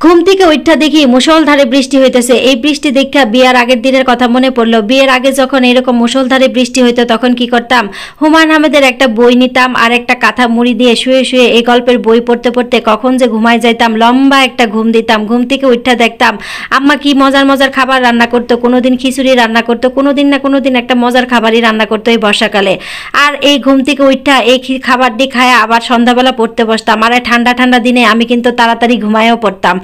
ঘুম থেকে উঠা দেখি মুষলধারে বৃষ্টি হইতেছে। এই বৃষ্টি দেখা বিয়ার আগের দিনের কথা মনে পড়লো। বিয়ের আগে যখন এরকম মুষলধারে বৃষ্টি হইতো তখন কি করতাম, হুমায়ুন আহমেদের একটা বই নিতাম আর একটা কাঁথা মুড়ি দিয়ে শুয়ে শুয়ে এই গল্পের বই পড়তে পড়তে কখন যে ঘুমায় যাইতাম, লম্বা একটা ঘুম দিতাম। ঘুম থেকে উঠা দেখতাম আম্মা কি মজার মজার খাবার রান্না করতো। কোনোদিন খিচুড়ি রান্না করতো, কোনোদিন না কোনোদিন একটা মজার খাবারই রান্না করতো এই বর্ষাকালে। আর এই ঘুম থেকে উঠা এই খাবারটি খায় আবার সন্ধ্যাবেলা পড়তে বসতাম। আর এই ঠান্ডা ঠান্ডা দিনে আমি কিন্তু তাড়াতাড়ি ঘুমায়ও পড়তাম।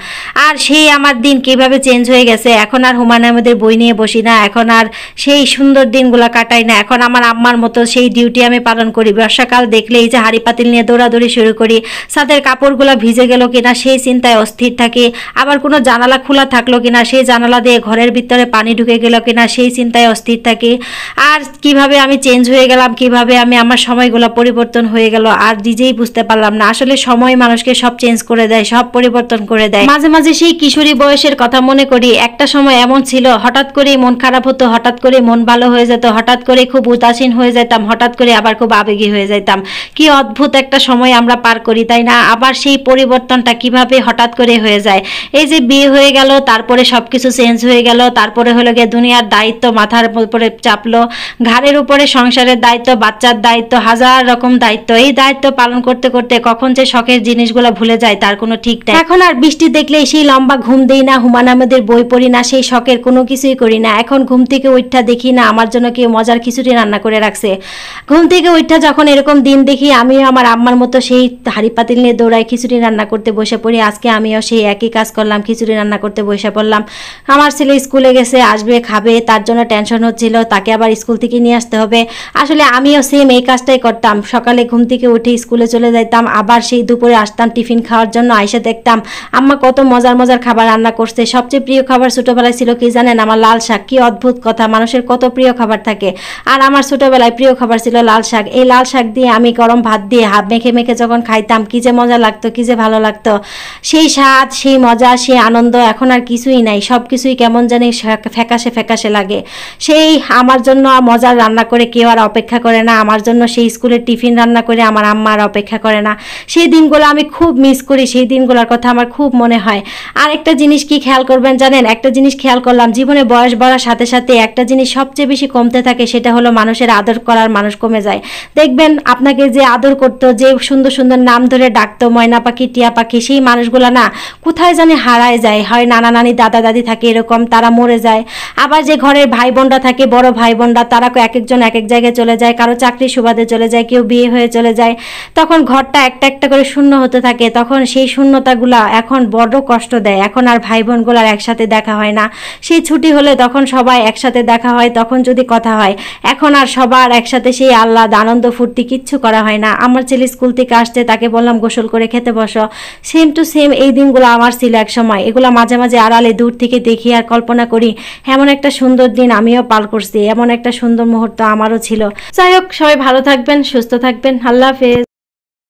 আর সেই আমার দিন কিভাবে চেঞ্জ হয়ে গেছে। এখন আর হুমায়ুন আহমেদের বই নিয়ে বসি না, এখন আর সেই সুন্দর দিনগুলো কাটাই না। এখন আমার আম্মার মতো সেই ডিউটি আমি পালন করি। বর্ষাকাল দেখলে এই যে হাঁড়ি পাতিল নিয়ে দৌড়াদৌড়ি শুরু করি, ছাদের কাপড়গুলো ভিজে গেল কিনা সেই চিন্তায় অস্থির থাকি। আবার কোনো জানালা খোলা থাকলো কিনা, সেই জানালা দিয়ে ঘরের ভিতরে পানি ঢুকে গেল কিনা সেই চিন্তায় অস্থির থাকি। আর কিভাবে আমি চেঞ্জ হয়ে গেলাম, কিভাবে আমি আমার সময়গুলো পরিবর্তন হয়ে গেল আর নিজেই বুঝতে পারলাম না। আসলে সময় মানুষকে সব চেঞ্জ করে দেয়, সব পরিবর্তন করে দেয়। মাঝে মাঝে সেই কিশোরী বয়সের কথা মনে করি। একটা সময় এমন ছিল, হঠাৎ করে মন খারাপ হতো, হঠাৎ করে মন ভালো হয়ে যেত, হঠাৎ করে খুব উদাসীন হয়ে যেতাম, হঠাৎ করে আবার খুব আবেগী হয়ে যেতাম। কি অদ্ভুত একটা সময় আমরা পার করি, তাই না? আবার সেই পরিবর্তনটা কিভাবে হঠাৎ করে হয়ে যায়। এই যে বিয়ে হয়ে গেল, তারপরে সবকিছু চেঞ্জ হয়ে গেল, তারপরে হলো গিয়ে দুনিয়ার দায়িত্ব মাথার উপরে চাপলো, ঘাড়ের উপরে সংসারের দায়িত্ব, বাচ্চার দায়িত্ব, হাজার রকম দায়িত্ব। এই দায়িত্ব পালন করতে করতে কখন যে শখের জিনিসগুলো ভুলে যায় তার কোনো ঠিক নেই। এখন আর বৃষ্টি দেখলেই সেই লম্বা ঘুম দেই না, হুমায়ুন আহমেদের বই পড়ি না, সেই শখের কোনো কিছুই করি না। এখন ঘুম থেকে উঠা দেখি না আমার জন্য কেউ মজার খিচুড়ি রান্না করে রাখছে। ঘুম থেকে উঠা যখন এরকম দিন দেখি, আমিও আমার আম্মার মতো সেই হাঁড়ি পাতিল নিয়ে দৌড়াই খিচুড়ি রান্না করতে বসে পড়ি। আজকে আমিও সেই একই কাজ করলাম, খিচুড়ি রান্না করতে বসে পড়লাম। আমার ছেলে স্কুলে গেছে, আসবে, খাবে, তার জন্য টেনশন হচ্ছিল, তাকে আবার স্কুল থেকে নিয়ে আসতে হবে। আসলে আমিও সেম এই কাজটাই করতাম। সকালে ঘুম থেকে উঠে স্কুলে চলে যাইতাম, আবার সেই দুপুরে আসতাম টিফিন খাওয়ার জন্য। আইসা দেখতাম আম্মা কত মজার মজার খাবার রান্না করছে। সবচেয়ে প্রিয় খাবার ছোটবেলায় ছিল কি জানেন? আমার লাল শাক। কি অদ্ভুত কথা, মানুষের কত প্রিয় খাবার থাকে। আর আমার ছোটবেলায় প্রিয় খাবার ছিল লাল শাক। এই লাল শাক দিয়ে আমি গরম ভাত দিয়ে মেখে মেখে যখন খাইতাম, কি যে মজা লাগতো, কি যে ভালো লাগতো। সেই স্বাদ, সেই মজা, সেই আনন্দ এখন আর কিছুই নাই। সব কিছুই কেমন জানি ফ্যাকাশে ফ্যাকাশে লাগে। সেই আমার জন্য মজার রান্না করে কেউ আর অপেক্ষা করে না, আমার জন্য সেই স্কুলের টিফিন রান্না করে আমার আম্মা আর অপেক্ষা করে না। সেই দিনগুলো আমি খুব মিস করি, সেই দিনগুলোর কথা আমার খুব মনে হয়। আর একটা জিনিস কি খেয়াল করবেন জানেন? একটা জিনিস খেয়াল করলাম, জীবনে বয়স বাড়ার সাথে সাথে একটা জিনিস সবচেয়ে বেশি কমতে থাকে, সেটা হলো মানুষের আদর করার মানুষ কমে যায়। দেখবেন আপনাকে যে আদর করতো, যে সুন্দর সুন্দর নাম ধরে ডাকতো, ময়না পাখি, টিয়া পাখি, সেই মানুষগুলো না কোথায় জানি হারায় যায়। হয় নানা নানি, দাদা দাদি থাকে এরকম, তারা মরে যায়। আবার যে ঘরের ভাই বোনরা থাকে, বড় ভাই বোনরা, তারা এক একজন এক এক জায়গায় চলে যায়, কারো চাকরি সুবাদে চলে যায়, কেউ বিয়ে হয়ে চলে যায়। তখন ঘরটা একটা একটা করে শূন্য হতে থাকে। তখন সেই শূন্যতাগুলা এখন বড় কষ্ট দেয়। এখন আর ভাই বোনগুলার একসাথে দেখা হয় না। সেই ছুটি হলে তখন সবাই একসাথে দেখা হয়, তখন যদি কথা হয়। এখন আর সবার একসাথে সেই আহ্লাদ, আনন্দ, ফুর্তি কিচ্ছু করা হয় না। আমার ছেলে স্কুল থেকে আসতে তাকে বললাম গোসল করে খেতে বসো। সেম টু সেম এই দিনগুলো আমার ছিল এক সময়। এগুলো মাঝে মাঝে আড়ালে দূর থেকে দেখি আর কল্পনা করি এমন একটা সুন্দর দিন আমিও পার করছি, এমন একটা সুন্দর মুহূর্ত আমারও ছিল। যাই হোক, সবাই ভালো থাকবেন, সুস্থ থাকবেন। আল্লাহ হাফেজ।